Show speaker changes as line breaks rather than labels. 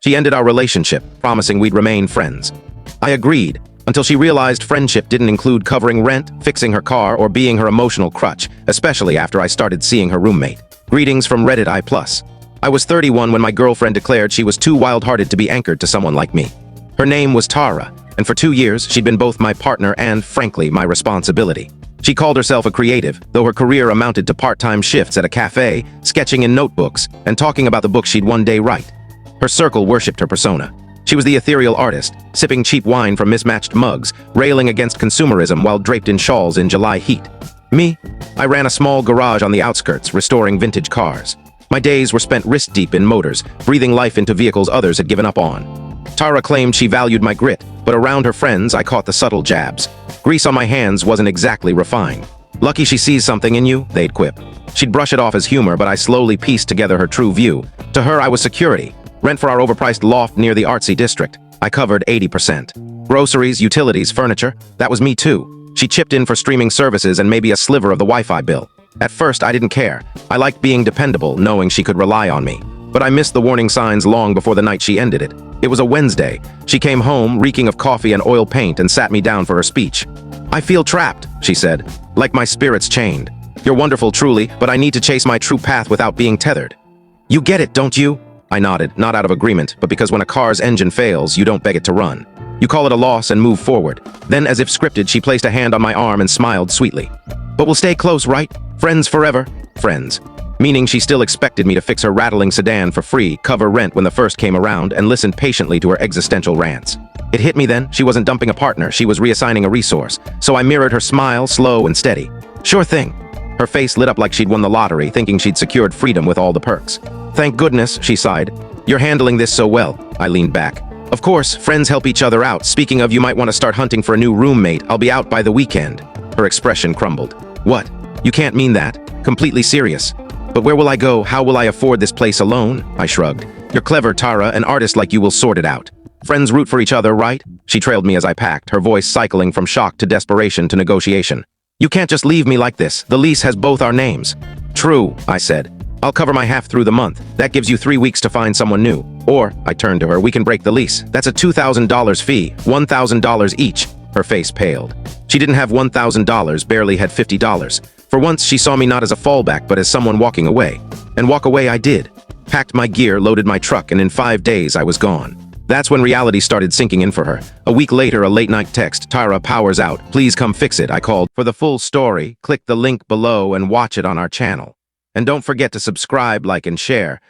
She ended our relationship, promising we'd remain friends. I agreed, until she realized friendship didn't include covering rent, fixing her car, or being her emotional crutch, especially after I started seeing her roommate. Greetings from Reddit I+. I was 31 when my girlfriend declared she was too wild-hearted to be anchored to someone like me. Her name was Tara, and for 2 years, she'd been both my partner and, frankly, my responsibility. She called herself a creative, though her career amounted to part-time shifts at a cafe, sketching in notebooks, and talking about the book she'd one day write. Her circle worshipped her persona. She was the ethereal artist, sipping cheap wine from mismatched mugs, railing against consumerism while draped in shawls in July heat. Me? I ran a small garage on the outskirts, restoring vintage cars. My days were spent wrist-deep in motors, breathing life into vehicles others had given up on. Tara claimed she valued my grit, but around her friends I caught the subtle jabs. Grease on my hands wasn't exactly refined. Lucky she sees something in you, they'd quip. She'd brush it off as humor, but I slowly pieced together her true view. To her, I was security. Rent for our overpriced loft near the artsy district. I covered 80%. Groceries, utilities, furniture, that was me too. She chipped in for streaming services and maybe a sliver of the Wi-Fi bill. At first, I didn't care. I liked being dependable, knowing she could rely on me. But I missed the warning signs long before the night she ended it. It was a Wednesday. She came home, reeking of coffee and oil paint, and sat me down for her speech. "I feel trapped," she said, "like my spirit's chained. You're wonderful, truly, but I need to chase my true path without being tethered. You get it, don't you?" I nodded, not out of agreement, but because when a car's engine fails, you don't beg it to run. You call it a loss and move forward. Then, as if scripted, she placed a hand on my arm and smiled sweetly. "But we'll stay close, right? Friends forever." Friends. Meaning she still expected me to fix her rattling sedan for free, cover rent when the first came around, and listen patiently to her existential rants. It hit me then, she wasn't dumping a partner, she was reassigning a resource. So I mirrored her smile, slow and steady. "Sure thing." Her face lit up like she'd won the lottery, thinking she'd secured freedom with all the perks. "Thank goodness," she sighed. "You're handling this so well." I leaned back. "Of course, friends help each other out. Speaking of, you might want to start hunting for a new roommate. I'll be out by the weekend." Her expression crumbled. "What? You can't mean that. Completely serious." "But where will I go? How will I afford this place alone?" I shrugged. "You're clever, Tara. An artist like you will sort it out. Friends root for each other, right?" She trailed me as I packed, her voice cycling from shock to desperation to negotiation. "You can't just leave me like this. The lease has both our names." "True," I said. "I'll cover my half through the month. That gives you 3 weeks to find someone new. Or," I turned to her, "we can break the lease. That's a $2,000 fee, $1,000 each." Her face paled. She didn't have $1,000, barely had $50. For once, she saw me not as a fallback, but as someone walking away. And walk away I did. Packed my gear, loaded my truck, and in 5 days I was gone. That's when reality started sinking in for her. A week later, a late-night text, "Tara, power's out. Please come fix it," I called. For the full story, click the link below and watch it on our channel. And don't forget to subscribe, like, and share.